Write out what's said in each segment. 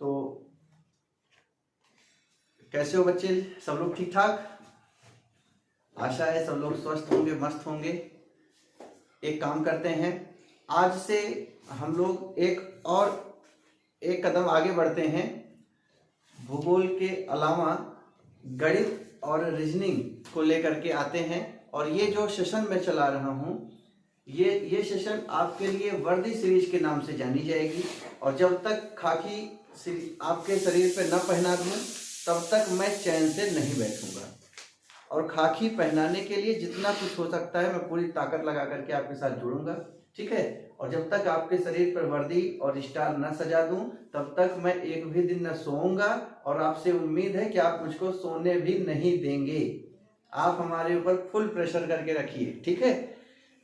तो कैसे हो बच्चे, सब लोग ठीक ठाक? आशा है सब लोग स्वस्थ होंगे, मस्त होंगे। एक काम करते हैं, आज से हम लोग एक कदम आगे बढ़ते हैं। भूगोल के अलावा गणित और रीजनिंग को लेकर के आते हैं। और ये जो सेशन मैं चला रहा हूँ, ये सेशन आपके लिए वर्दी सीरीज के नाम से जानी जाएगी। और जब तक खाकी आपके शरीर पे न पहना दूँ तब तक मैं चैन से नहीं बैठूंगा। और खाकी पहनाने के लिए जितना कुछ हो सकता है मैं पूरी ताकत लगा करके आपके साथ जुड़ूंगा, ठीक है। और जब तक आपके शरीर पर वर्दी और स्टार न सजा दूं तब तक मैं एक भी दिन न सोऊंगा। और आपसे उम्मीद है कि आप मुझको सोने भी नहीं देंगे। आप हमारे ऊपर फुल प्रेशर करके रखिए, ठीक है।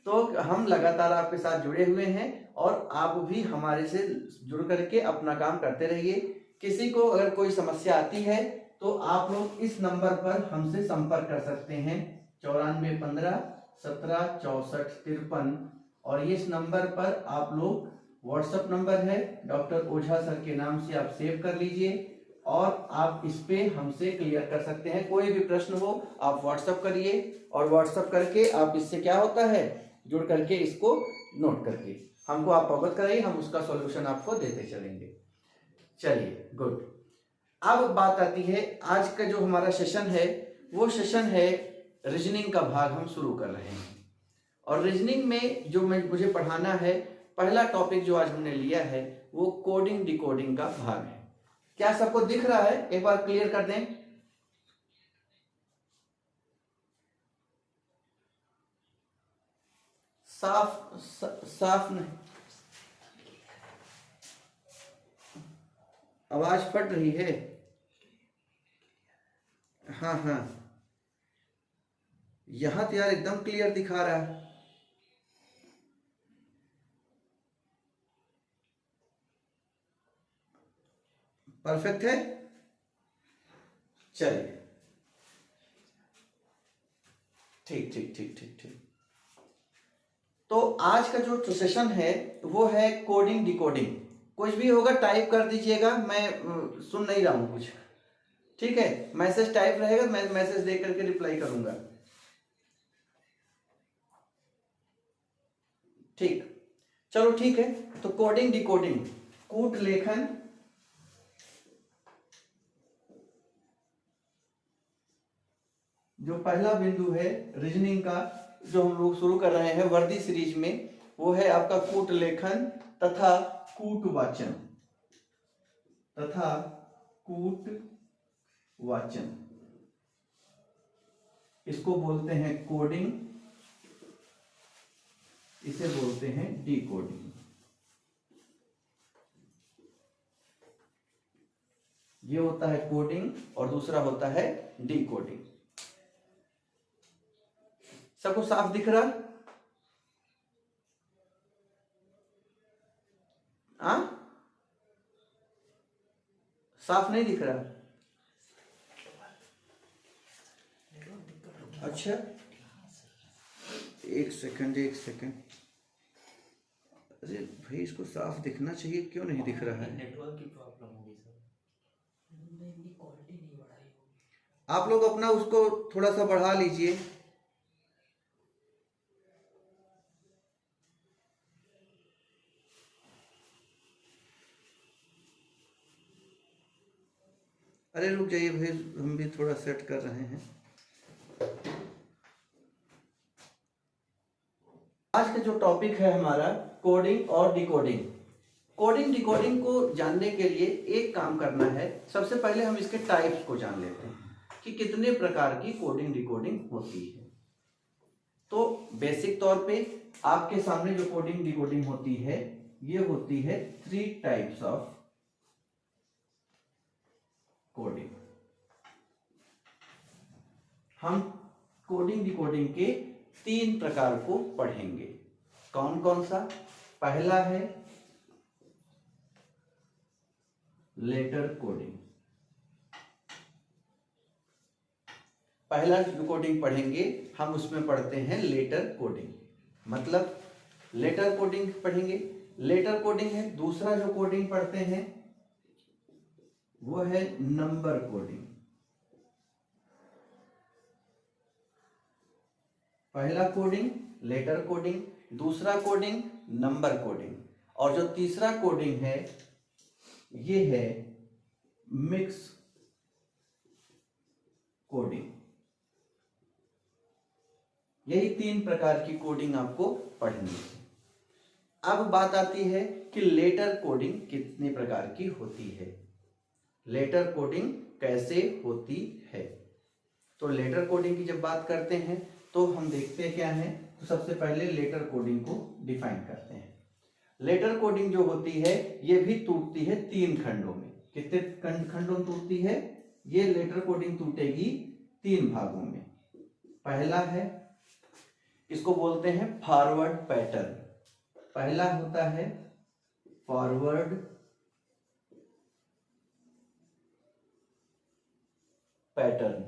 तो हम लगातार आपके साथ जुड़े हुए हैं और आप भी हमारे से जुड़ करके अपना काम करते रहिए। किसी को अगर कोई समस्या आती है तो आप लोग इस नंबर पर हमसे संपर्क कर सकते हैं, 9415 17 64 53। और इस नंबर पर आप लोग, व्हाट्सएप नंबर है, डॉक्टर ओझा सर के नाम से आप सेव कर लीजिए और आप इस पे हमसे क्लियर कर सकते हैं। कोई भी प्रश्न हो आप व्हाट्सएप करिए और व्हाट्सएप करके आप इससे क्या होता है जुड़ करके इसको नोट करके हमको आप अवगत कराइए, हम उसका सॉल्यूशन आपको देते चलेंगे। चलिए गुड। अब बात आती है, आज का जो हमारा सेशन है वो सेशन है रीजनिंग का भाग हम शुरू कर रहे हैं। और रीजनिंग में जो मुझे पढ़ाना है, पहला टॉपिक जो आज हमने लिया है वो कोडिंग डिकोडिंग का भाग है। क्या सबको दिख रहा है? एक बार क्लियर कर दें। साफ नहीं, आवाज फट रही है। हाँ हाँ, यहां तो यार एकदम क्लियर दिखा रहा है। परफेक्ट है। चलिए, ठीक ठीक ठीक ठीक ठीक। तो आज का जो सेशन है वो है कोडिंग डिकोडिंग। कुछ भी होगा टाइप कर दीजिएगा, मैं सुन नहीं रहा हूं कुछ, ठीक है। मैसेज टाइप रहेगा, मैं मैसेज देख करके रिप्लाई करूंगा, ठीक। चलो ठीक है। तो कोडिंग डिकोडिंग, कूट लेखन, जो पहला बिंदु है रीजनिंग का जो हम लोग शुरू कर रहे हैं वर्दी सीरीज में, वो है आपका कूट लेखन तथा कूट वाचन, इसको बोलते हैं कोडिंग, इसे बोलते हैं डिकोडिंग। ये होता है कोडिंग और दूसरा होता है डिकोडिंग। सबको साफ दिख रहा? साफ नहीं दिख रहा? अच्छा, एक सेकंड। अरे भाई, इसको साफ दिखना चाहिए, क्यों नहीं दिख रहा है? नेटवर्क की प्रॉब्लम होगी सर, क्वालिटी नहीं बढ़ाई होगी। आप लोग अपना उसको थोड़ा सा बढ़ा लीजिए। अरे रुक जाइए भाई, हम भी थोड़ा सेट कर रहे हैं। आज का जो टॉपिक है हमारा कोडिंग और डिकोडिंग। कोडिंग डिकोडिंग को जानने के लिए एक काम करना है, सबसे पहले हम इसके टाइप्स को जान लेते हैं कि कितने प्रकार की कोडिंग डिकोडिंग होती है। तो बेसिक तौर पे आपके सामने जो कोडिंग डिकोडिंग होती है, ये होती है 3 टाइप्स ऑफ कोडिंग। हम कोडिंग डिकोडिंग के 3 प्रकार को पढ़ेंगे। कौन कौन सा? पहला है लेटर कोडिंग। पहला जो कोडिंग पढ़ेंगे हम उसमें पढ़ते हैं लेटर कोडिंग, मतलब लेटर कोडिंग पढ़ेंगे, लेटर कोडिंग है। दूसरा जो कोडिंग पढ़ते हैं वो है नंबर कोडिंग। पहला कोडिंग लेटर कोडिंग, दूसरा कोडिंग नंबर कोडिंग, और जो तीसरा कोडिंग है ये है मिक्स कोडिंग। यही 3 प्रकार की कोडिंग आपको पढ़नी है। अब बात आती है कि लेटर कोडिंग कितने प्रकार की होती है, लेटर कोडिंग कैसे होती है। तो लेटर कोडिंग की जब बात करते हैं तो हम देखते हैं क्या है, तो सबसे पहले लेटर कोडिंग को डिफाइन करते हैं। लेटर कोडिंग जो होती है ये भी टूटती है 3 खंडों में। कितने खंडों में टूटती है? ये लेटर कोडिंग टूटेगी 3 भागों में। पहला है, इसको बोलते हैं फॉरवर्ड पैटर्न। पहला होता है फॉरवर्ड पैटर्न।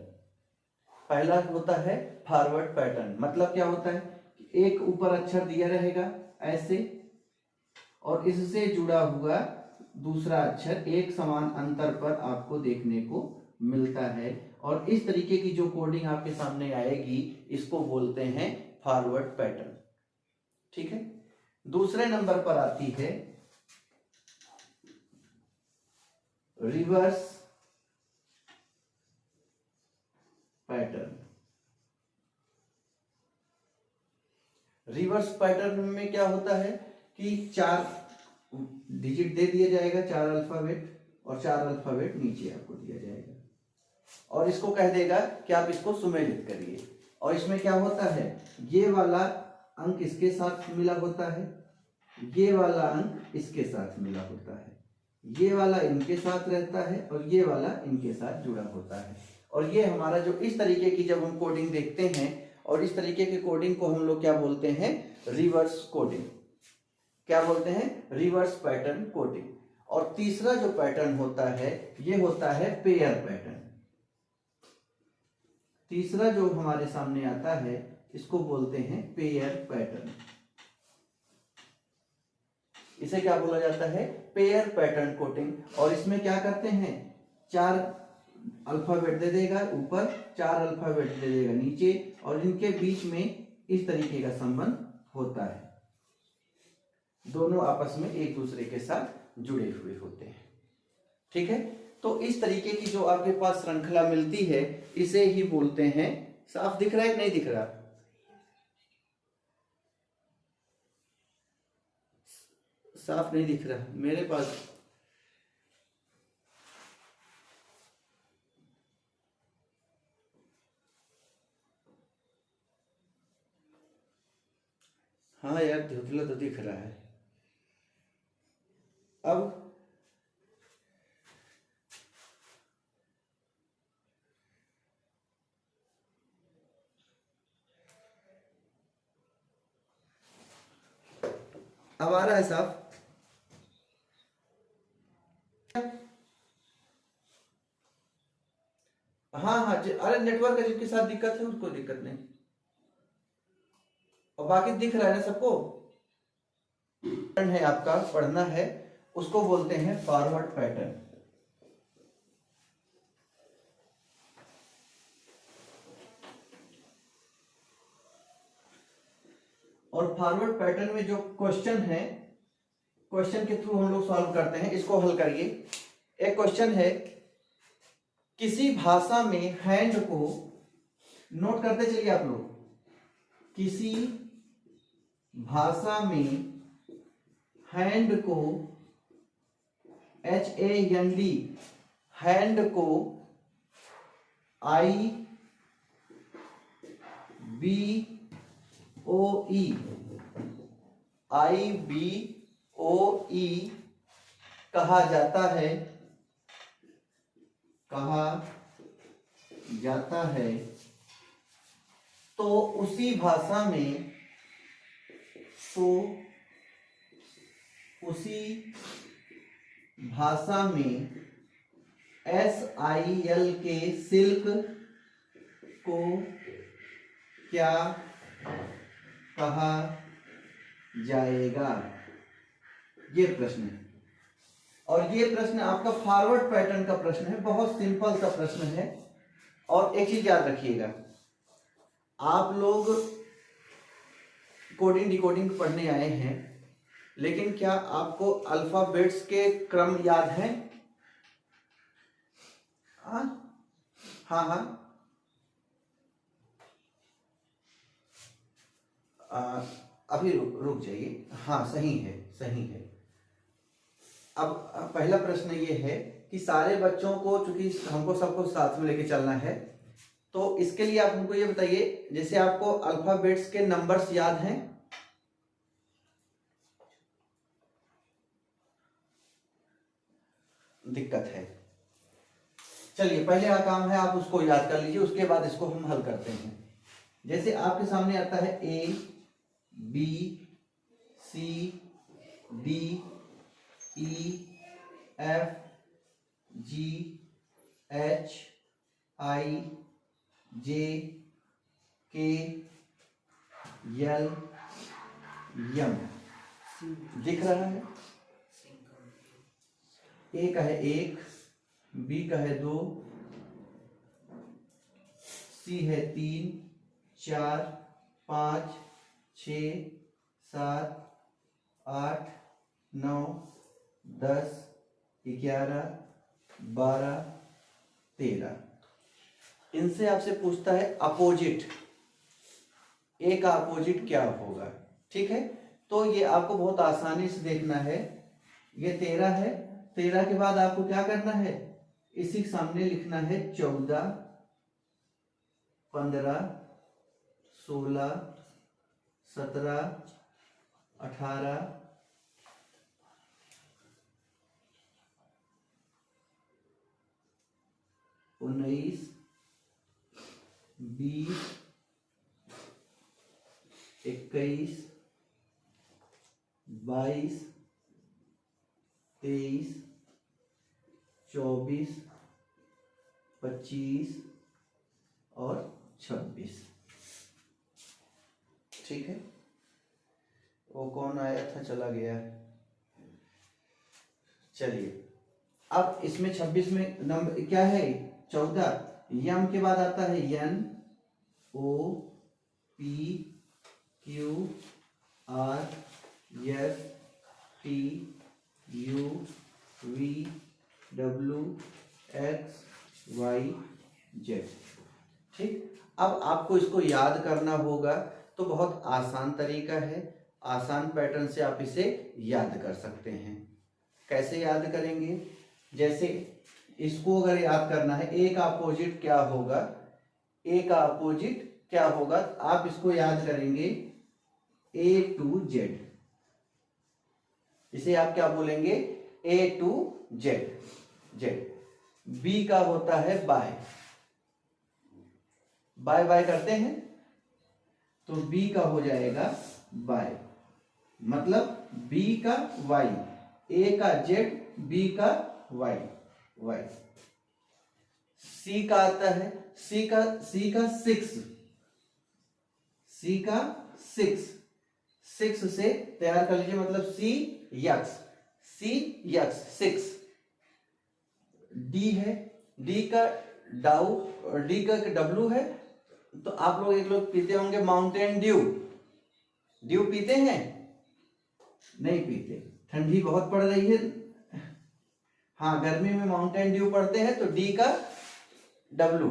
पहला होता है फॉरवर्ड पैटर्न, मतलब क्या होता है कि एक ऊपर अक्षर दिया रहेगा ऐसे, और इससे जुड़ा हुआ दूसरा अक्षर एक समान अंतर पर आपको देखने को मिलता है, और इस तरीके की जो कोडिंग आपके सामने आएगी इसको बोलते हैं फॉरवर्ड पैटर्न। ठीक है। दूसरे नंबर पर आती है रिवर्स पैटर्न। रिवर्स पैटर्न में क्या होता है कि 4 डिजिट दे दिया जाएगा, 4 अल्फाबेट, और 4 अल्फाबेट नीचे आपको दिया जाएगा, और इसको कह देगा कि आप इसको सुमेलित करिए। और इसमें क्या होता है, ये वाला अंक इसके साथ मिला होता है, ये वाला अंक इसके साथ मिला होता है, ये वाला इनके साथ रहता है, और ये वाला इनके साथ जुड़ा होता है। और ये हमारा जो इस तरीके की जब हम कोडिंग देखते हैं, और इस तरीके की कोडिंग को हम लोग क्या बोलते हैं, रिवर्स कोडिंग। क्या बोलते हैं? Reverse pattern coding. और तीसरा जो पैटर्न होता है ये होता है पेयर पैटर्न। तीसरा जो हमारे सामने आता है इसको बोलते हैं पेयर पैटर्न। इसे क्या बोला जाता है? Pair pattern coding. और इसमें क्या करते हैं, 4 अल्फाबेट दे देगा ऊपर, 4 अल्फाबेट दे देगा नीचे, और इनके बीच में इस तरीके का संबंध होता है, दोनों आपस में एक दूसरे के साथ जुड़े हुए होते हैं। ठीक है। तो इस तरीके की जो आपके पास श्रृंखला मिलती है इसे ही बोलते हैं, साफ दिख रहा है कि नहीं दिख रहा? साफ नहीं दिख रहा मेरे पास। हाँ यार, धुंधला तो दिख रहा है। अब आ रहा है साफ? हाँ हाँ, अरे नेटवर्क का जिसके साथ दिक्कत है उसको दिक्कत नहीं, और बाकी दिख रहा है ना सबको। पैटर्न है आपका, पढ़ना है, उसको बोलते हैं फॉरवर्ड पैटर्न। और फॉरवर्ड पैटर्न में जो क्वेश्चन है, क्वेश्चन के थ्रू हम लोग सॉल्व करते हैं। इसको हल करिए। एक क्वेश्चन है, किसी भाषा में हैंड को, नोट करते चलिए आप लोग, किसी भाषा में हैंड को, HAND, हैंड को IBOE कहा जाता है, कहा जाता है, तो उसी भाषा में, तो उसी भाषा में SIL के सिल्क को क्या कहा जाएगा? ये प्रश्न है। और ये प्रश्न आपका फॉरवर्ड पैटर्न का प्रश्न है, बहुत सिंपल सा प्रश्न है। और एक चीज याद रखिएगा, आप लोग कोडिंग डिकोडिंग पढ़ने आए हैं, लेकिन क्या आपको अल्फाबेट्स के क्रम याद हैं? हाँ हाँ हाँ। अभी रुक जाइए। हाँ सही है, सही है। अब पहला प्रश्न ये है कि सारे बच्चों को, चूंकि हमको सबको साथ में लेके चलना है, तो इसके लिए आप हमको ये बताइए, जैसे आपको अल्फाबेट्स के नंबर्स याद हैं? दिक्कत है। चलिए पहले का काम है, आप उसको याद कर लीजिए, उसके बाद इसको हम हल करते हैं। जैसे आपके सामने आता है A B C D E F G H I J K L M. दिख रहा है? ए का है 1, बी का है 2, सी है 3, 4, 5, 6, 7, 8, 9, 10, 11, 12, 13। इनसे आपसे पूछता है अपोजिट, ए का अपोजिट क्या होगा। ठीक है, तो ये आपको बहुत आसानी से देखना है। ये 13 है, 13 के बाद आपको क्या करना है, इसी के सामने लिखना है 14, 15, 16, 17, 18, 19, 20, 21, 22, 23, 24, 25 और 26। ठीक है, वो कौन आया था, चला गया। चलिए अब इसमें 26 में नंबर क्या है, 14। यम के बाद आता है N O P Q R S T U V W X Y Z. ठीक, अब आपको इसको याद करना होगा, तो बहुत आसान तरीका है, आसान पैटर्न से आप इसे याद कर सकते हैं। कैसे याद करेंगे, जैसे इसको अगर याद करना है, ए का अपोजिट क्या होगा, ए का अपोजिट क्या होगा, आप इसको याद करेंगे ए टू जेड। इसे आप क्या बोलेंगे, ए टू जेड। जेड। बी का होता है बाय, बाय बाय करते हैं, तो बी का हो जाएगा बाय, मतलब बी का वाई, ए का जेड, बी का वाई, वाई। सी का आता है, सी का 6, सी का 6 से तैयार कर लीजिए, मतलब सी यक्स, सी यक्स 6। डी है, डी का डाउ, डी का डब्लू है, तो आप लोग एक लोग पीते होंगे माउंटेन ड्यू, ड्यू पीते हैं? नहीं पीते, ठंडी बहुत पड़ रही है। हाँ, गर्मी में माउंटेन ड्यू पड़ते हैं, तो डी का डब्लू,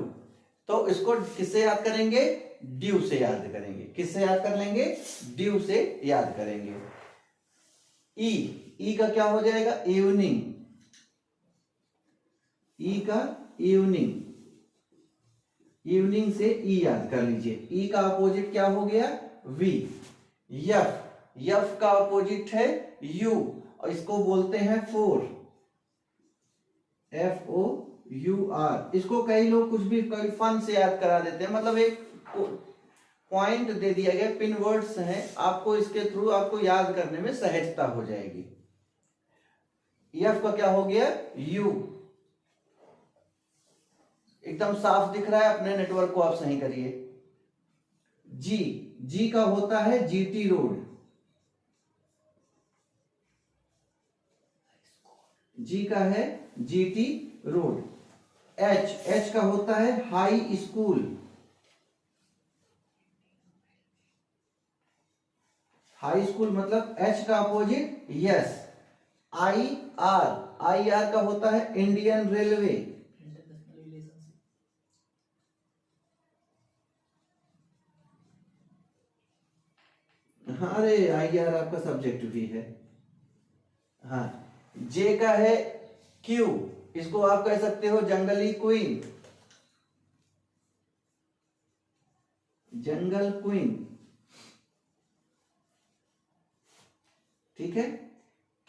तो इसको किससे याद करेंगे, ड्यू से याद करेंगे। किससे याद कर लेंगे, ड्यू से याद करेंगे। ई, ई का क्या हो जाएगा, इवनिंग, ई का इवनिंग, इवनिंग से ई याद कर लीजिए। ई का अपोजिट क्या हो गया, वी। यफ, यफ का अपोजिट है यू, और इसको बोलते हैं 4, FOUR। इसको कई लोग कुछ भी कई फन से याद करा देते हैं, मतलब एक पॉइंट दे दिया गया, पिन वर्ड्स हैं, आपको इसके थ्रू आपको याद करने में सहजता हो जाएगी। एफ का क्या हो गया, यू। एकदम साफ दिख रहा है, अपने नेटवर्क को आप सही करिए। जी, जी का होता है GT रोड, जी का है जीटी रोड। एच का होता है हाई स्कूल। हाई स्कूल मतलब एच का अपोजिट यस। आई आर का होता है इंडियन रेलवे। International relationship. हाँ, अरे आई आर आपका सब्जेक्ट भी है। हाँ, जे का है क्यू, इसको आप कह सकते हो जंगली क्वीन, जंगल क्वीन। ठीक है।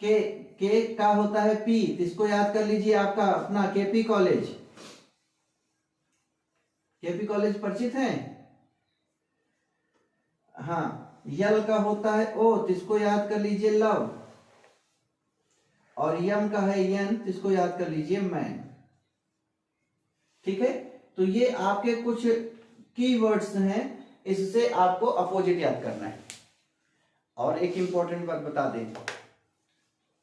के का होता है पी, इसको याद कर लीजिए, आपका अपना केपी कॉलेज। केपी कॉलेज परिचित है। हाँ, यल का होता है ओ, इसको याद कर लीजिए लव। और यम का है यन, इसको याद कर लीजिए मैन। ठीक है। तो ये आपके कुछ कीवर्ड्स हैं, इससे आपको अपोजिट याद करना है। और एक इंपॉर्टेंट बात बता दें,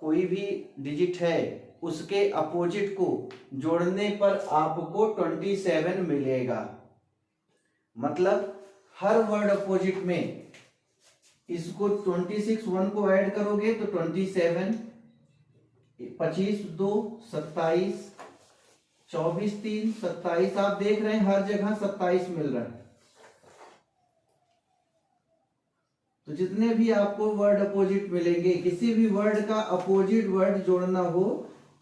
कोई भी डिजिट है उसके अपोजिट को जोड़ने पर आपको 27 मिलेगा। मतलब हर वर्ड अपोजिट में इसको 26 1 को ऐड करोगे तो 27, 25 2 27, 24 3 27। आप देख रहे हैं हर जगह 27 मिल रहा है। तो जितने भी आपको वर्ड अपोजिट मिलेंगे, किसी भी वर्ड का अपोजिट वर्ड जोड़ना हो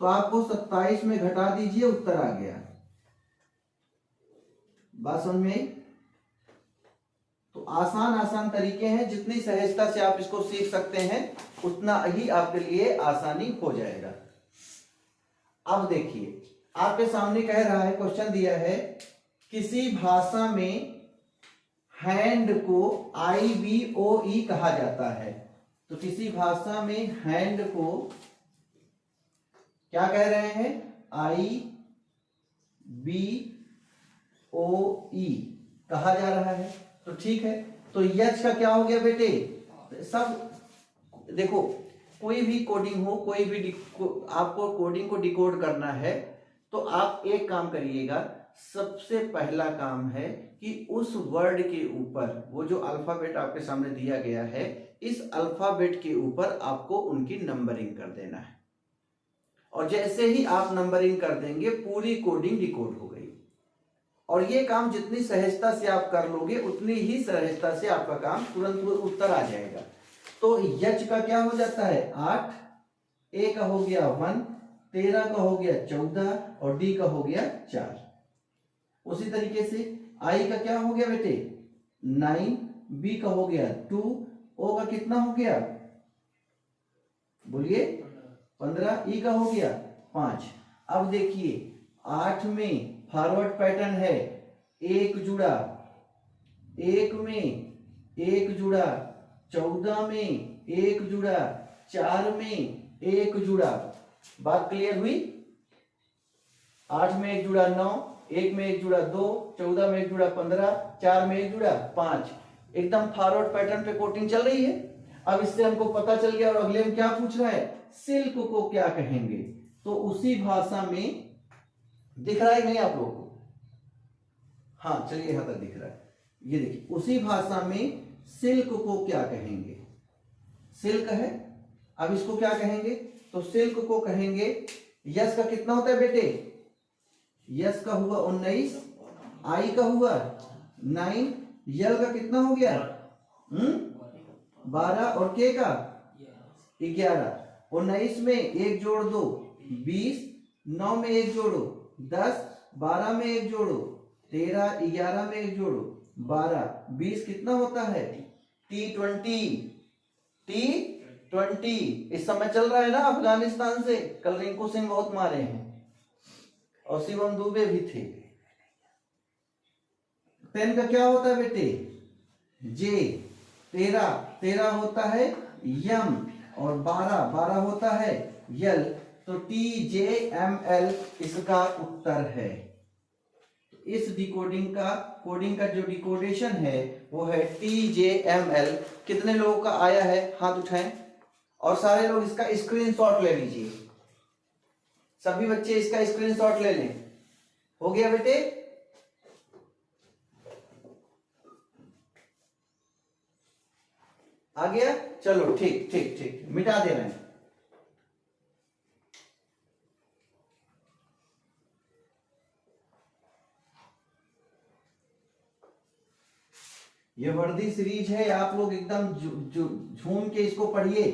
तो आपको 27 में घटा दीजिए, उत्तर आ गया। बात समझ में आई? तो आसान तरीके हैं, जितनी सहजता से आप इसको सीख सकते हैं उतना ही आपके लिए आसानी हो जाएगा। अब देखिए, आपके सामने कह रहा है, क्वेश्चन दिया है, किसी भाषा में हैंड को IBOE कहा जाता है। तो किसी भाषा में हैंड को क्या कह रहे हैं? IBOE कहा जा रहा है। तो ठीक है, तो यच का क्या हो गया बेटे? सब देखो, कोई भी कोडिंग हो, कोई भी आपको कोडिंग को डिकोड करना है तो आप एक काम करिएगा। सबसे पहला काम है कि उस वर्ड के ऊपर, वो जो अल्फाबेट आपके सामने दिया गया है, इस अल्फाबेट के ऊपर आपको उनकी नंबरिंग कर देना है। और जैसे ही आप नंबरिंग कर देंगे, पूरी कोडिंग डिकोड हो गई। और ये काम जितनी सहजता से आप कर लोगे, उतनी ही सहजता से आपका काम तुरंत उत्तर आ जाएगा। तो यच का क्या हो जाता है? 8, ए का हो गया 1, 13 का हो गया 14 और डी का हो गया 4। उसी तरीके से आई का क्या हो गया बेटे? 9, बी का हो गया 2, ओ का कितना हो गया? बोलिए 15, ई का हो गया 5। अब देखिए 8 में फॉरवर्ड पैटर्न है, एक जुड़ा, 1 में एक जुड़ा, 14 में एक जुड़ा, 4 में एक जुड़ा। बात क्लियर हुई? 8 में एक जुड़ा 9, 1 में एक जुड़ा 2, 14 में एक जुड़ा 15, 4 में एक जुड़ा 5। एकदम फॉरवर्ड पैटर्न पे कोटिंग चल रही है। अब इससे हमको पता चल गया। और अगले में क्या पूछ रहा है? सिल्क को क्या कहेंगे? तो उसी भाषा में, दिख रहा है नहीं आप लोगों को? हाँ, चलिए यहां तक दिख रहा है। ये देखिए, उसी भाषा में सिल्क को क्या कहेंगे? सिल्क है, अब इसको क्या कहेंगे? तो सिल्क को कहेंगे, यस का कितना होता है बेटे? यस का हुआ 19, आई का हुआ 9, यल का कितना हो गया? 12 और के का 11। 19 में एक जोड़ दो 20, 9 में एक जोड़ो 10, 12 में एक जोड़ो 13, 11 में एक जोड़ो 12, 20 कितना होता है? T20। इस समय चल रहा है ना अफगानिस्तान से, कल रिंकू सिंह बहुत मारे हैं और शिवम दुबे भी थे। 10 का क्या होता है बेटे? जे। 13 होता है यम और 12 होता है यल। तो TJML इसका उत्तर है। इस कोडिंग का जो डिकोडेशन है वो है TJML। कितने लोगों का आया है? हाथ उठाएं और सारे लोग इसका स्क्रीनशॉट ले लीजिए। सभी बच्चे इसका स्क्रीनशॉट ले लें। हो गया बेटे? आ गया? चलो ठीक ठीक ठीक, मिटा दे रहे हैं। ये वर्दी सीरीज है, आप लोग एकदम झूम के इसको पढ़िए।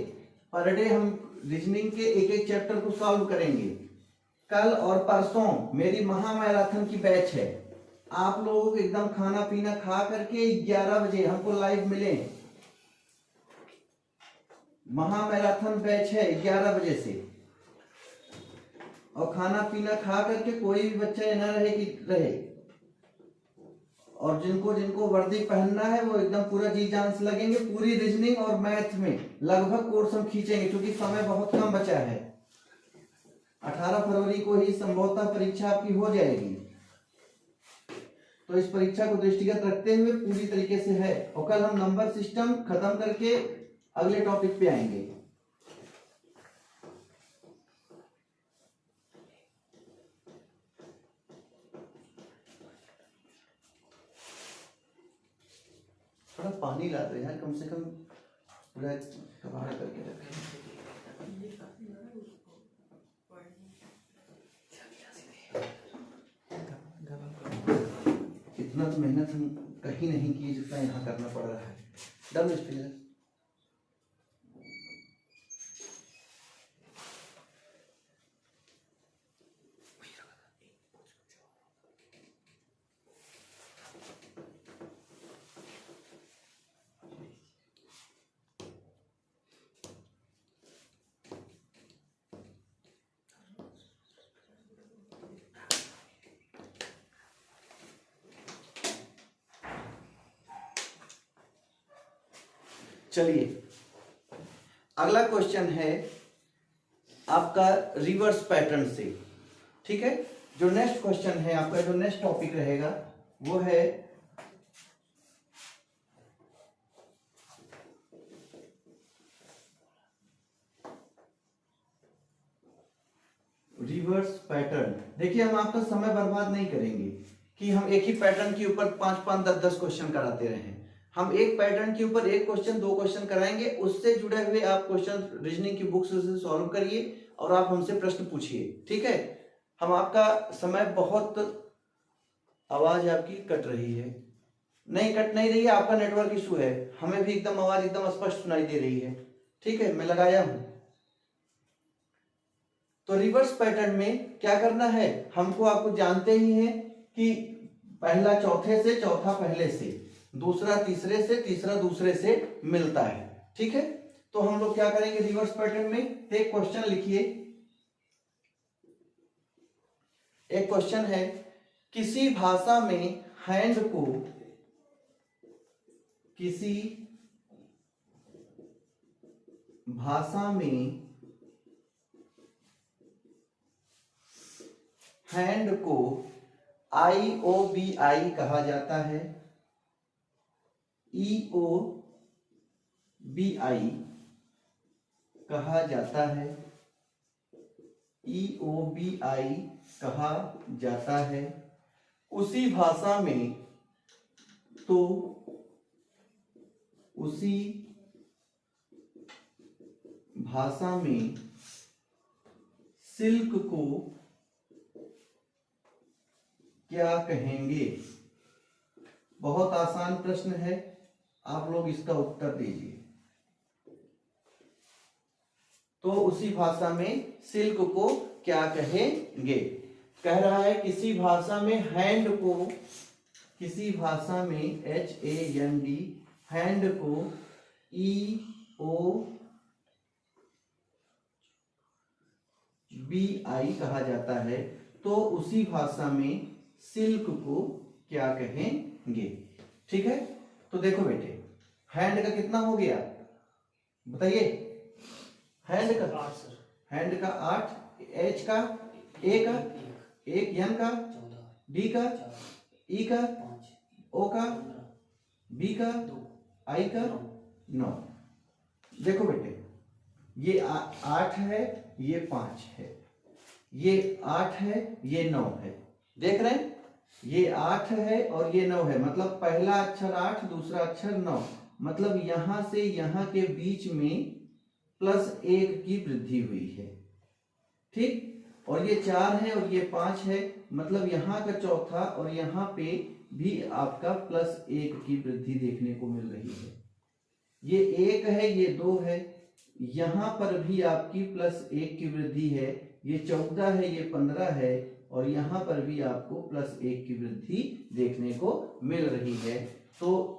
पर डे हम रीजनिंग के एक एक चैप्टर को सॉल्व करेंगे। कल और परसों मेरी महा मैराथन की बैच है। आप लोग एकदम खाना पीना खा करके 11 बजे हमको लाइव मिले। महा मैराथन बैच है 11 बजे से, और खाना पीना खा करके कोई भी बच्चा ना रहे कि रहे। और जिनको जिनको वर्दी पहनना है वो एकदम पूरा जी जान से लगेंगे। पूरी रीजनिंग और मैथ में लगभग कोर्स हम खींचेंगे, क्योंकि समय बहुत कम बचा है। 18 फरवरी को ही संभवतः परीक्षा आपकी हो जाएगी, तो इस परीक्षा को दृष्टिगत रखते हुए पूरी तरीके से है। और कल हम नंबर सिस्टम खत्म करके अगले टॉपिक पे आएंगे। थोड़ा पानी ला दो यार, कम से कम पूरा कबाड़ करके रखें। इतना तो मेहनत हम कहीं नहीं की जितना यहाँ करना पड़ रहा है। डन इस पे। चलिए अगला क्वेश्चन है आपका रिवर्स पैटर्न से। ठीक है, जो नेक्स्ट क्वेश्चन है आपका, जो नेक्स्ट टॉपिक रहेगा वो है रिवर्स पैटर्न। देखिए हम आपका समय बर्बाद नहीं करेंगे कि हम एक ही पैटर्न के ऊपर 5-5, 10-10 क्वेश्चन कराते रहें। हम एक पैटर्न के ऊपर एक क्वेश्चन, 2 क्वेश्चन कराएंगे। उससे जुड़े हुए आप क्वेश्चन रीजनिंग की बुक्स से सॉल्व करिए और आप हमसे प्रश्न पूछिए। ठीक है, हम आपका समय बहुत, आवाज आपकी कट रही है। नहीं कट नहीं रही है, आपका नेटवर्क इशू है। हमें भी एकदम आवाज एकदम स्पष्ट सुनाई दे रही है। ठीक है, मैं लगाया हूं। तो रिवर्स पैटर्न में क्या करना है, हमको आपको जानते ही हैं कि पहला चौथे से, चौथा पहले से, दूसरा तीसरे से, तीसरा दूसरे से मिलता है। ठीक है, तो हम लोग क्या करेंगे रिवर्स पैटर्न में, एक क्वेश्चन लिखिए। एक क्वेश्चन है, किसी भाषा में हैंड को, किसी भाषा में हैंड को IOBI कहा जाता है, EOBI कहा जाता है, EOBI कहा जाता है। उसी भाषा में, तो उसी भाषा में सिल्क को क्या कहेंगे? बहुत आसान प्रश्न है, आप लोग इसका उत्तर दीजिए। तो उसी भाषा में सिल्क को क्या कहेंगे? कह रहा है किसी भाषा में हैंड को, किसी भाषा में HAND, हैंड को EOBI कहा जाता है, तो उसी भाषा में सिल्क को क्या कहेंगे? ठीक है, तो देखो बेटे, हैंड का कितना हो गया बताइए? हैंड का 8 सर, हैंड का 8, H का, A का 1, N का 14, D का 4, E का 5, O का 15, B का 2, I का 9। देखो बेटे, ये 8 है, ये 5 है, ये 8 है, ये 9 है। देख रहे हैं, ये 8 है और ये 9 है, मतलब पहला अक्षर 8, दूसरा अक्षर 9, मतलब यहां से यहां के बीच में +1 की वृद्धि हुई है। ठीक, और ये 4 है और ये 5 है, मतलब यहां का चौथा और यहां पे भी आपका +1 की वृद्धि देखने को मिल रही है। ये 1 है, ये 2 है, यहां पर भी आपकी +1 की वृद्धि है। ये 14 है, ये 15 है, और यहां पर भी आपको +1 की वृद्धि देखने को मिल रही है। तो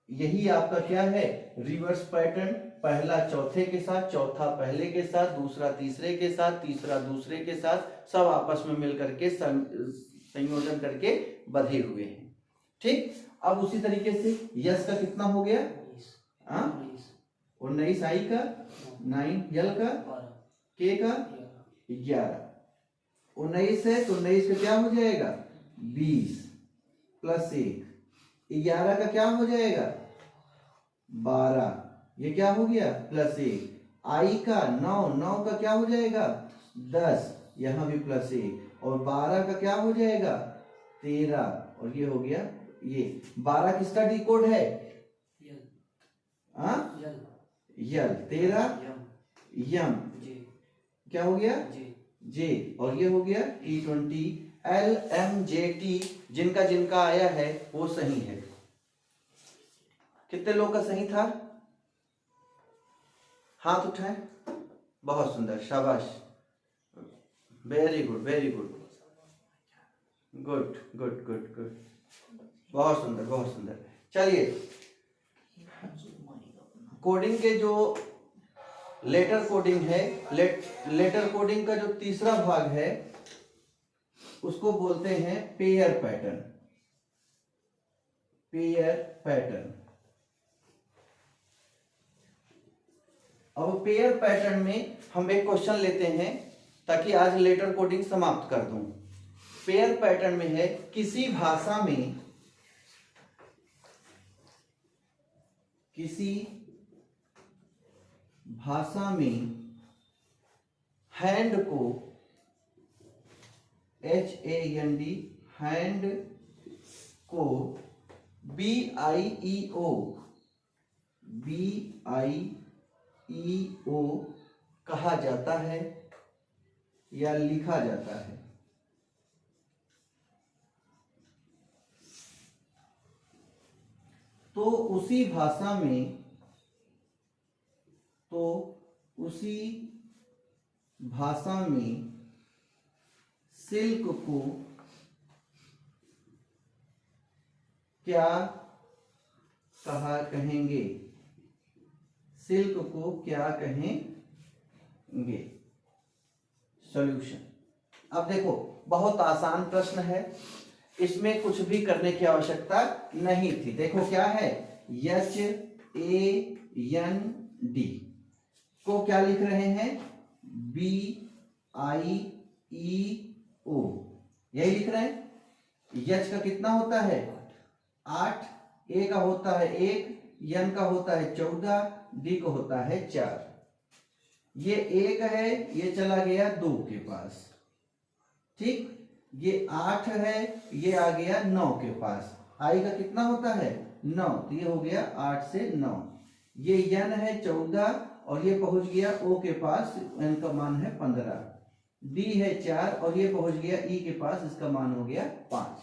यही आपका क्या है, रिवर्स पैटर्न। पहला चौथे के साथ, चौथा पहले के साथ, दूसरा तीसरे के साथ, तीसरा दूसरे के साथ, सब आपस में मिलकर के संयोजन करके बधे हुए हैं। ठीक, अब उसी तरीके से यस का कितना हो गया, 19, आई का 9, यल का, के का 11। 19 है तो 19 का क्या हो जाएगा 20 +1, 11 का क्या हो जाएगा 12, ये क्या हो गया +1। आई का 9 का क्या हो जाएगा 10, यहाँ भी +1, और 12 का क्या हो जाएगा 13, और ये हो गया, ये 12 किसका डिकोड है, यल, 13 यम, क्या हो गया जे, और ये हो गया T20। LMJT जिनका जिनका आया है वो सही है। कितने लोग का सही था, हाथ उठाएं। बहुत सुंदर, शाबाश, very good, very good, good good good good, बहुत सुंदर, बहुत सुंदर। चलिए, कोडिंग के जो लेटर कोडिंग है, लेटर कोडिंग का जो तीसरा भाग है उसको बोलते हैं पेयर पैटर्न। Pair pattern. अब पेयर पैटर्न में हम एक क्वेश्चन लेते हैं ताकि आज लेटर कोडिंग समाप्त कर दूं। पेयर पैटर्न में है, किसी भाषा में हैंड को HAND, हैंड को BIEO कहा जाता है या लिखा जाता है। तो उसी भाषा में सिल्क को क्या कहेंगे, सिल्क को क्या कहेंगे। सॉल्यूशन। अब देखो, बहुत आसान प्रश्न है, इसमें कुछ भी करने की आवश्यकता नहीं थी। देखो क्या है, HAND को क्या लिख रहे हैं, BIEO, यही लिख रहे हैं। यच का कितना होता है 8, ए का होता है 1, यन का होता है 14, डी का होता है 4। ये 1 है, ये चला गया 2 के पास। ठीक, ये 8 है, ये आ गया 9 के पास। आई का कितना होता है 9, तो ये हो गया 8 से 9। ये यन है 14 और ये पहुंच गया ओ के पास, एन का मान है 15। डी है 4 और ये पहुंच गया ई के पास, इसका मान हो गया 5।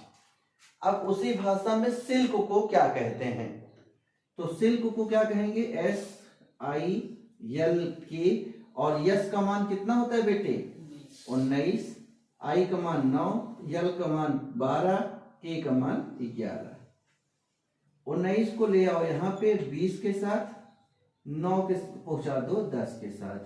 अब उसी भाषा में सिल्क को क्या कहते हैं, तो सिल्क को क्या कहेंगे, SILK, और यस का मान कितना होता है बेटे 19, आई का मान 9, यल का मान 12, के का मान 11। 19 को ले आओ यहाँ पे 20 के साथ, 9 के पहुंचा दो 10 के साथ।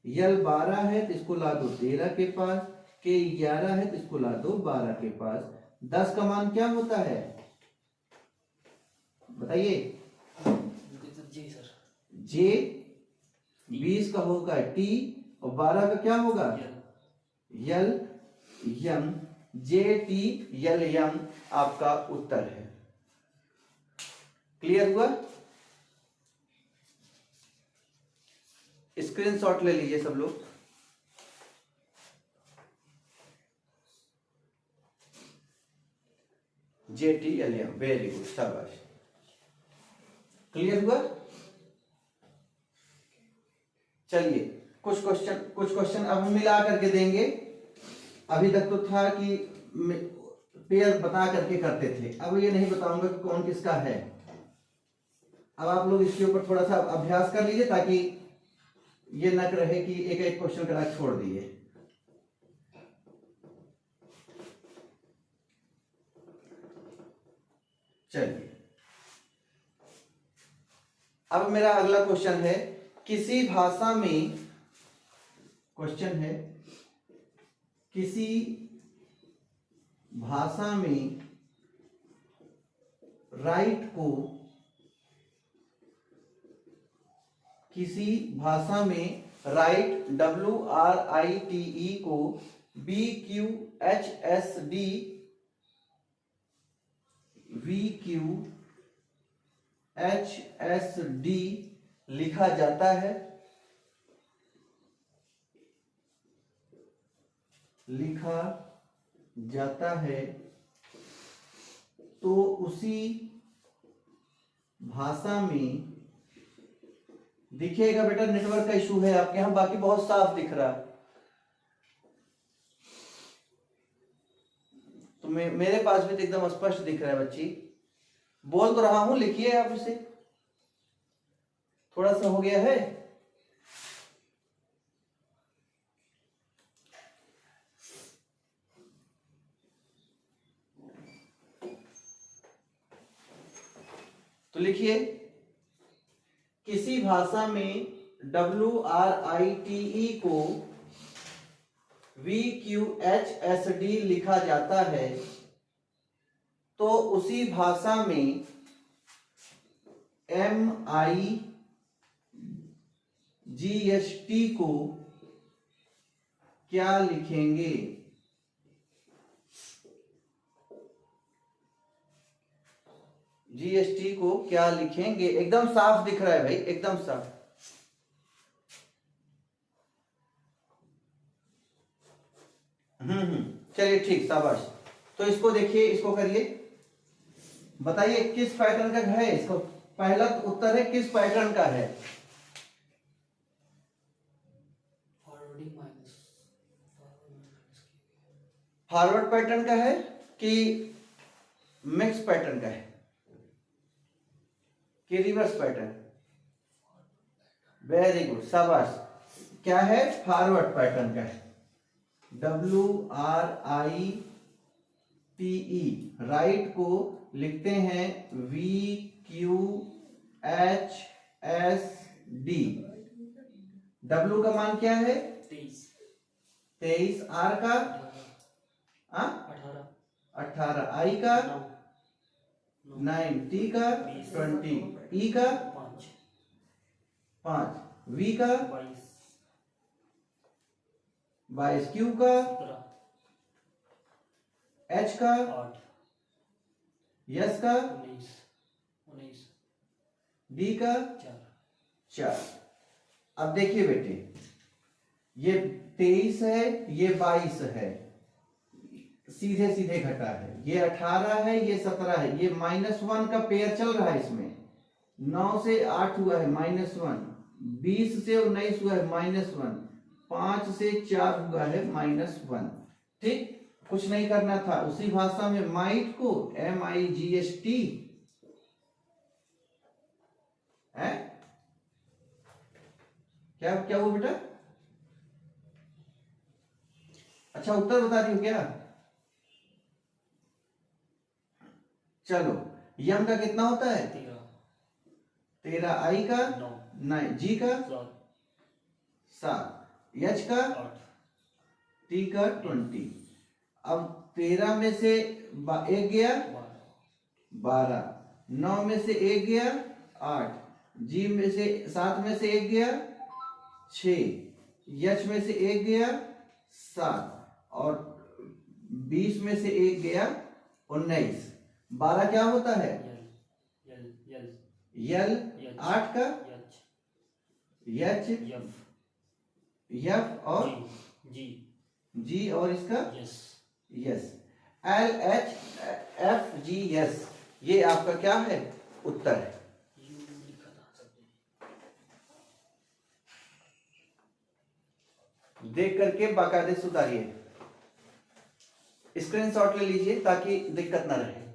यल 12 है तो इसको ला दो 13 के पास, के 11 है तो इसको ला दो 12 के पास। 10 का मान क्या होता है बताइए, जे, 20 का होगा टी, और 12 का क्या होगा यल, यम, जे टी यल यम आपका उत्तर है। क्लियर हुआ, स्क्रीनशॉट ले लीजिए सब लोग। JTLM, वेरी गुड, शाबाश। क्लियर हुआ? चलिए कुछ क्वेश्चन अब हम मिला करके देंगे। अभी तक तो था कि पेयर बता करके करते थे, अब ये नहीं बताऊंगा कि कौन किसका है। अब आप लोग इसके ऊपर थोड़ा सा अभ्यास कर लीजिए ताकि ये न रहे कि एक एक क्वेश्चन करा छोड़ दिए। चलिए अब मेरा अगला क्वेश्चन है, किसी भाषा में, क्वेश्चन है किसी भाषा में राइट को, किसी भाषा में राइट WRITE को BQHSD VQHSD लिखा जाता है, लिखा जाता है, तो उसी भाषा में, दिखेगा बेटा, नेटवर्क का इशू है आपके यहां, बाकी बहुत साफ दिख रहा। तो मेरे पास भी तो एकदम स्पष्ट दिख रहा है बच्ची, बोल तो रहा हूं, लिखिए आप इसे। थोड़ा सा हो गया है। तो लिखिए, किसी भाषा में WRITE को VQHSD लिखा जाता है, तो उसी भाषा में MIGST को क्या लिखेंगे? GST को क्या लिखेंगे? एकदम साफ दिख रहा है भाई, एकदम साफ। चलिए ठीक, शाबाश। तो इसको देखिए, इसको करिए, बताइए किस पैटर्न का है। इसको पहला उत्तर है किस पैटर्न का है? फॉरवर्ड पैटर्न का है कि मिक्स पैटर्न का है कि रिवर्स पैटर्न? वेरी गुड, शाबाश। क्या है? फॉरवर्ड पैटर्न का है। WRITE, राइट को लिखते हैं VQHSD। W का मान क्या है? 23। R का 18, I का 9, T का 20, E का 5, V का 22, Q का, H का 8, S का 19, D का 4। अब देखिए बेटे, ये 23 है, ये 22 है, सीधे सीधे घटा है। ये 18 है, ये 17 है, ये -1 का पेयर चल रहा है इसमें। 9 से 8 हुआ है -1, 20 से 19 हुआ है -1, 5 से 4 हुआ है -1। ठीक, कुछ नहीं करना था। उसी भाषा में माइट को MIGST है। क्या क्या वो बेटा? अच्छा, उत्तर बता दी क्या? चलो, यम का कितना होता है? 13, I का 9, G का 7, H का 8, T का 20। अब 13 में से 1 गया 12, 9 में से 1 गया 8, G में से 7 में से 1 गया 6, H में से 1 गया 7 और 20 में से 1 गया 19। 12 क्या होता है? यल। 8 का H, F और G और इसका यस। LHFGS, ये आपका क्या है उत्तर है। यू लिखा था सबने। देख करके बाकायदे सुधारिए, स्क्रीनशॉट ले लीजिए ताकि दिक्कत ना रहे।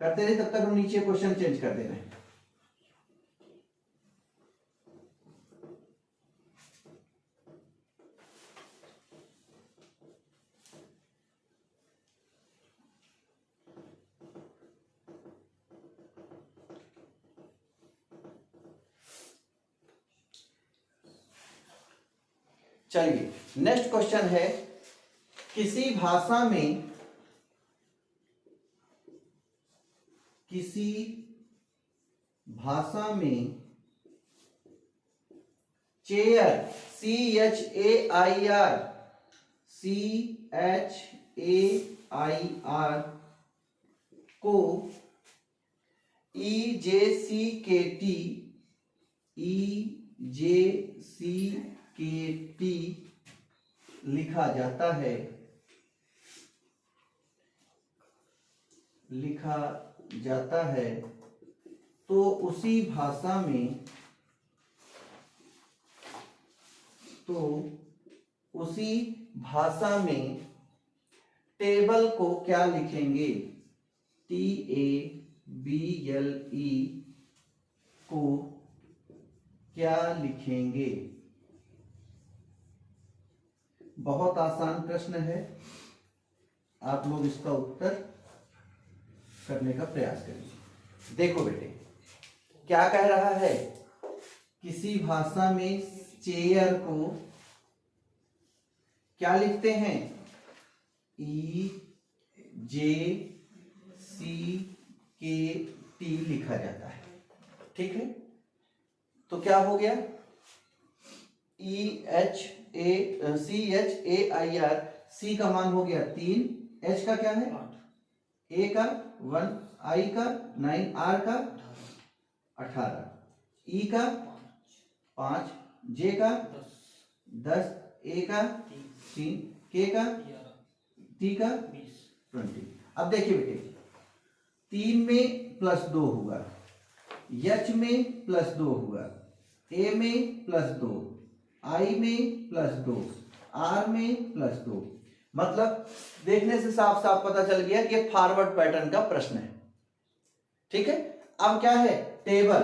करते रहे तब तक हम नीचे क्वेश्चन चेंज कर दे रहे हैं। चलिए नेक्स्ट क्वेश्चन है, किसी भाषा में चेयर CHAIR को EJCKT लिखा जाता है तो उसी भाषा में टेबल को क्या लिखेंगे? TABLE को क्या लिखेंगे? बहुत आसान प्रश्न है, आप लोग इसका उत्तर करने का प्रयास करिए। देखो बेटे क्या कह रहा है, किसी भाषा में चेयर को क्या लिखते हैं? EJCKT लिखा जाता है, ठीक है। तो क्या हो गया, CHAIR, C का मान हो गया 3, H का क्या है 8, A का 1, I का 9, R का 18, E का 5, J का 10, A का 3, K का, T का 20। अब देखिए बेटे 3 में +2 हुआ, H में +2 हुआ, A में +2, I में +2, R में +2। मतलब देखने से साफ साफ पता चल गया कि ये फॉरवर्ड पैटर्न का प्रश्न है, ठीक है। अब क्या है, टेबल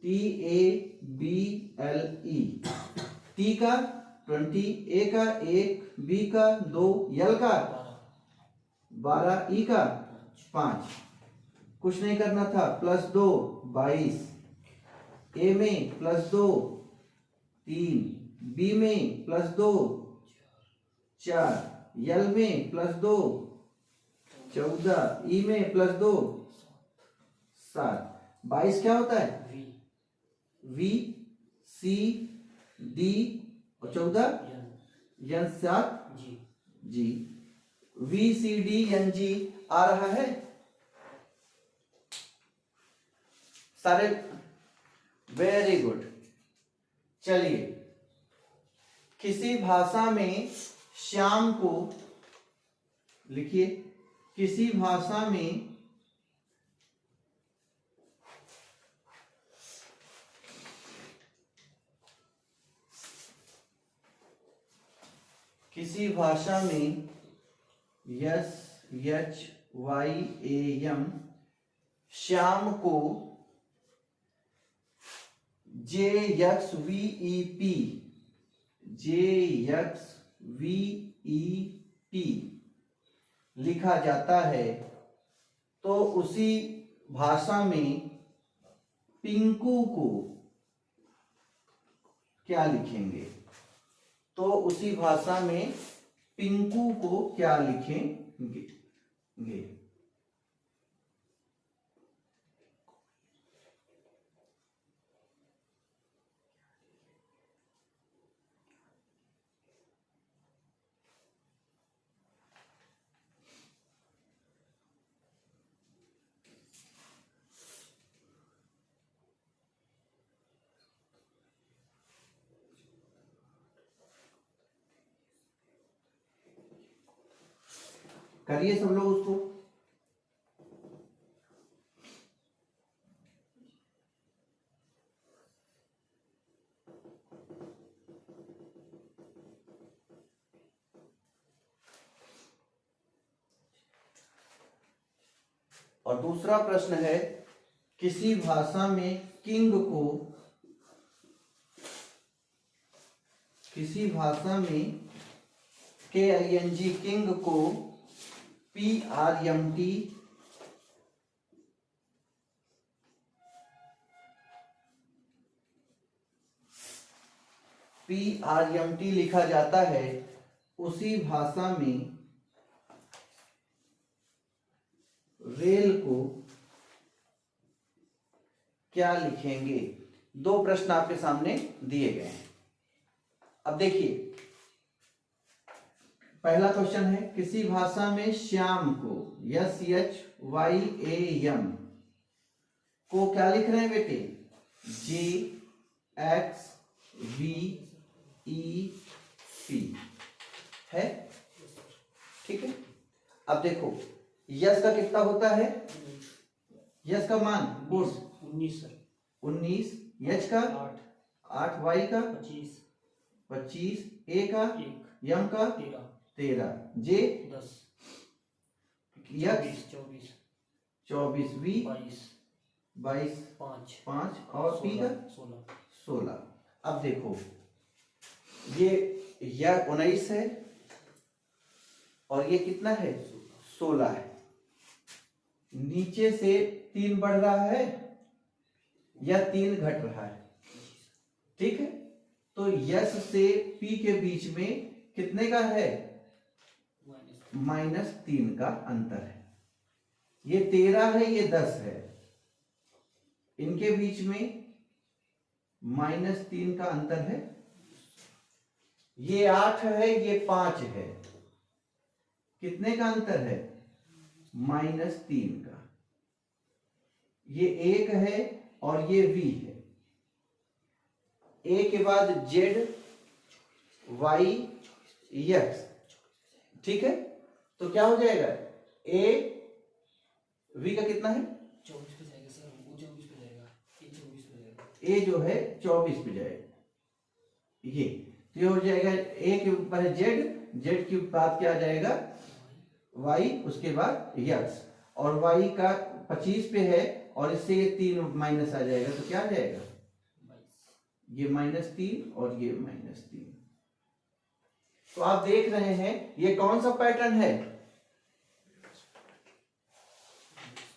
TABLE, T का 20, A का 1, B का 2, L का 12, E का 5, कुछ नहीं करना था, +2 22, A में +2 3, B में +2 4, L में +2 14, E में +2 7। 22 क्या होता है, V C D और 14 N 7 G। V C D N G आ रहा है सारे, वेरी गुड। चलिए किसी भाषा में श्याम को लिखिए, किसी भाषा में SHYAM श्याम को JXVEP लिखा जाता है तो उसी भाषा में पिंकू को क्या लिखेंगे? तो उसी भाषा में पिंकू को क्या लिखेंगे? करिए सब लोग उसको। और दूसरा प्रश्न है, किसी भाषा में किंग को, किसी भाषा में KING किंग को PRMT लिखा जाता है, उसी भाषा में रेल को क्या लिखेंगे? दो प्रश्न आपके सामने दिए गए हैं। अब देखिए, पहला क्वेश्चन है, किसी भाषा में श्याम को SHYAM को क्या लिख रहे हैं बेटे? JXVEP है, ठीक है। अब देखो यस का कितना होता है? यस का मान 19 सर। 19, एच का 8, वाई का 25, ए का 1, यम का 13, जे 10, यक्स 24, वी 22, 5 और पी का 16। अब देखो ये 19 है और ये कितना है? 16 है। नीचे से 3 बढ़ रहा है या 3 घट रहा है? ठीक है, तो यस से पी के बीच में कितने का है? -3 का अंतर है। ये 13 है, ये 10 है, इनके बीच में -3 का अंतर है। ये 8 है, ये 5 है, कितने का अंतर है? -3 का। ये 1 है और ये v है। ए के बाद जेड, वाई, एक्स, ठीक है। तो क्या हो जाएगा? ए वी का कितना है? 24 पे जाएगा सर, वो 24 पे जाएगा, ये 24 पे जाएगा, ए जो है 24 पे जाएगा। ये तो ये हो जाएगा, ए के ऊपर है जेड, जेड के बाद क्या आ जाएगा? वाई, उसके बाद एक्स, और वाई का 25 पे है और इससे ये 3 माइनस आ जाएगा, तो क्या आ जाएगा? ये -3 और ये -3। तो आप देख रहे हैं ये कौन सा पैटर्न है?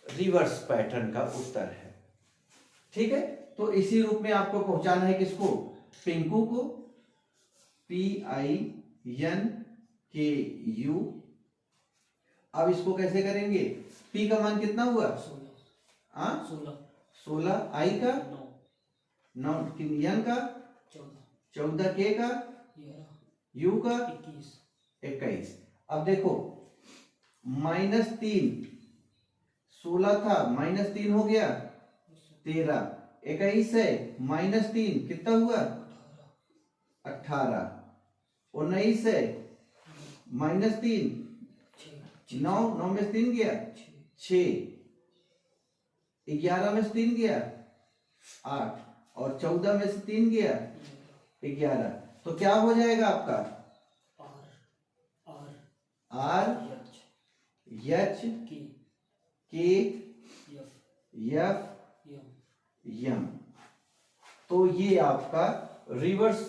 रिवर्स पैटर्न का उत्तर है, ठीक है। तो इसी रूप में आपको पहुंचाना है किसको? पिंकू को, PINKU। अब इसको कैसे करेंगे? P का मान कितना हुआ? 16, I का 9, एन का 14, के का यू का 21। अब देखो -3, 16 था, -3 हो गया 13, 21 है, -3 कितना हुआ? 18, 19 है, -3 9 में से 3 गया 6, 11 में से 3 गया 8 और 14 में से 3 गया 11। तो क्या हो जाएगा आपका? R H K F M। तो ये आपका रिवर्स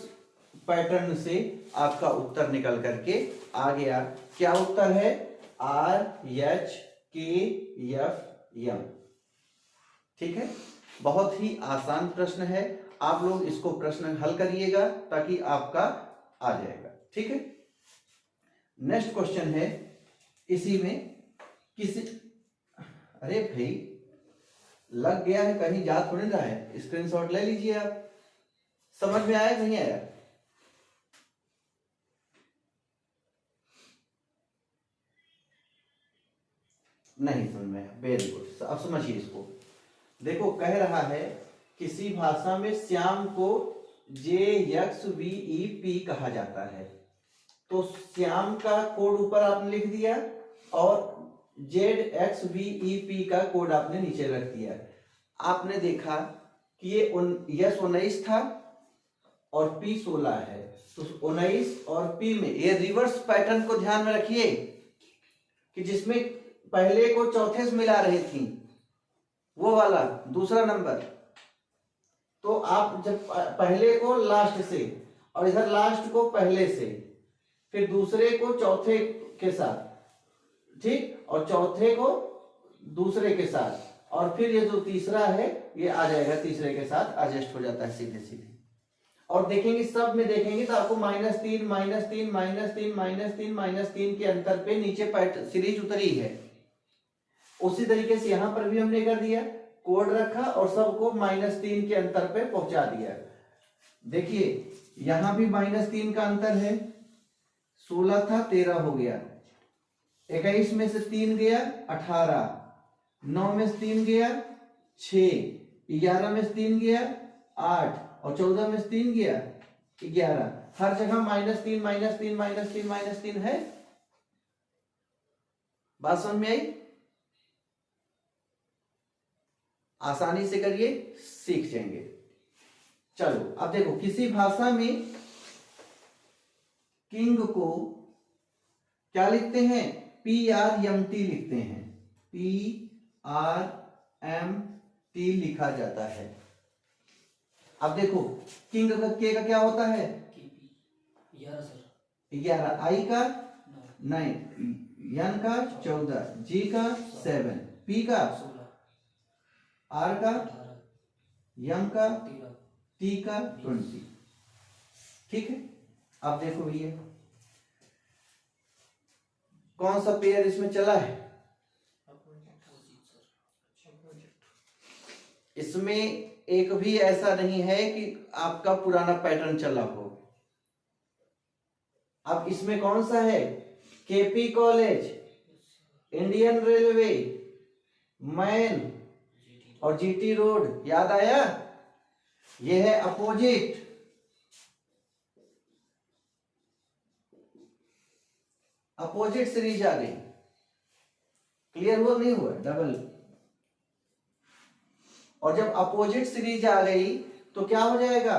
पैटर्न से आपका उत्तर निकल करके आ गया। क्या उत्तर है? R H K F M, ठीक है। बहुत ही आसान प्रश्न है, आप लोग इसको प्रश्न हल करिएगा ताकि आपका आ जाएगा, ठीक है। नेक्स्ट क्वेश्चन है, इसी में किसी, अरे भाई लग गया है, कहीं जा थोड़ी रहा है, स्क्रीनशॉट ले लीजिए आप। समझ में आया नहीं आया? नहीं समझ में आया, वेरी गुड। अब समझिए इसको। देखो कह रहा है किसी भाषा में श्याम को JXVEP कहा जाता है। तो श्याम का कोड ऊपर आपने लिख दिया, और ZXVEP का कोड आपने नीचे रख दिया। आपने देखा कि ये यस 19 था और P 16 है, तो 19 और P में ये रिवर्स पैटर्न को ध्यान में रखिए कि जिसमें पहले को चौथे से मिला रही थी, वो वाला दूसरा नंबर। तो आप जब पहले को लास्ट से और इधर लास्ट को पहले से, फिर दूसरे को चौथे के साथ, ठीक, और चौथे को दूसरे के साथ, और फिर ये जो तीसरा है ये आ जाएगा तीसरे के साथ, एडजस्ट हो जाता है सीधे सीधे। और देखेंगे सब में देखेंगे तो आपको -3 -3 -3 -3 -3 के अंतर पे नीचे पैटर्न सीरीज उतरी है। उसी तरीके से यहां पर भी हमने कर दिया, कोड रखा और सबको -3 के अंतर पे पहुंचा दिया। देखिए यहां भी -3 का अंतर है, 16 था 13 हो गया, 21 में से 3 गया 18, 9 में से 3 गया 6, 11 में से 3 गया 8 और 14 में से 3 गया 11। हर जगह -3 -3 -3 -3 है। बात समझ में आई? आसानी से करिए, सीख जाएंगे। चलो अब देखो, किसी भाषा में किंग को क्या लिखते हैं? PRMT लिखते हैं, PRMT लिखा जाता है। अब देखो किंग का के का क्या होता है? 11 सर, 11, आई का 9, एन का 14, जी का 7, पी का 16, आर का 18, एम का 13, टी का 20। ठीक है, अब देखो भैया कौन सा पेयर इसमें चला है? इसमें एक भी ऐसा नहीं है कि आपका पुराना पैटर्न चला हो। अब इसमें कौन सा है? KP college, Indian railway, man और जीटी रोड। याद आया? यह है अपोजिट। अपोजिट सीरीज आ गई। क्लियर हुआ नहीं हुआ? डबल। और जब अपोजिट सीरीज आ गई तो क्या हो जाएगा?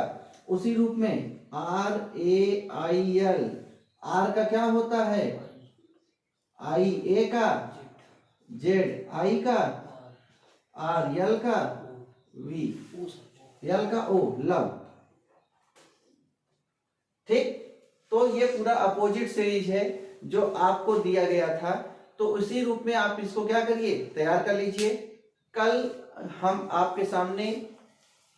उसी रूप में RAIL। आर का क्या होता है? आई, ए का जेड, आई का आर, एल का वी, एल का ओ, लव। ठीक, तो ये पूरा अपोजिट सीरीज है जो आपको दिया गया था। तो उसी रूप में आप इसको क्या करिए, तैयार कर लीजिए। कल हम आपके सामने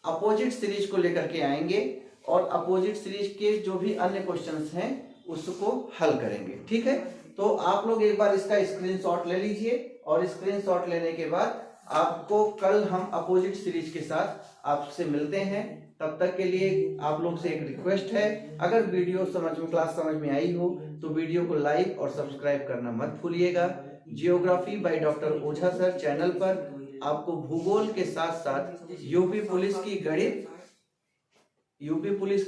अपोजिट सीरीज को लेकर के आएंगे और अपोजिट सीरीज के जो भी अन्य क्वेश्चंस हैं उसको हल करेंगे। ठीक है, तो आप लोग एक बार इसका स्क्रीनशॉट ले लीजिए और स्क्रीनशॉट लेने के बाद आपको कल हम अपोजिट सीरीज के साथ आपसे मिलते हैं। तब तक के लिए आप लोग से एक रिक्वेस्ट है, अगर वीडियो क्लास समझ में आई हो तो वीडियो को लाइक और सब्सक्राइब करना मत भूलिएगा। Geography by doctor Ojha sir channel पर आपको भूगोल के साथ साथ यूपी पुलिस की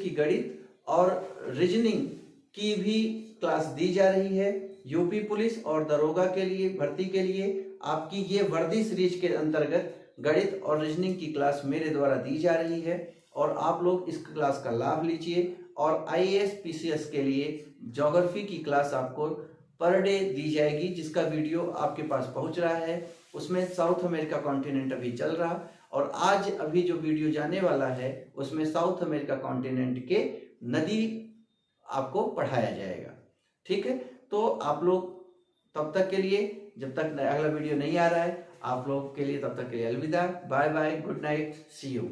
गणित और रीजनिंग की भी क्लास दी जा रही है। यूपी पुलिस और दरोगा के लिए भर्ती के लिए आपकी ये वर्दी सीरीज के अंतर्गत गणित और रीजनिंग की क्लास मेरे द्वारा दी जा रही है और आप लोग इस क्लास का लाभ लीजिए। और IAS PCS के लिए ज्योग्राफी की क्लास आपको पर डे दी जाएगी, जिसका वीडियो आपके पास पहुंच रहा है। उसमें साउथ अमेरिका कॉन्टिनेंट अभी चल रहा और आज अभी जो वीडियो जाने वाला है उसमें साउथ अमेरिका कॉन्टिनेंट के नदी आपको पढ़ाया जाएगा। ठीक है, तो आप लोग तब तक के लिए, जब तक अगला वीडियो नहीं आ रहा है, आप लोग के लिए तब तक के लिए अलविदा, bye bye, good night, see you.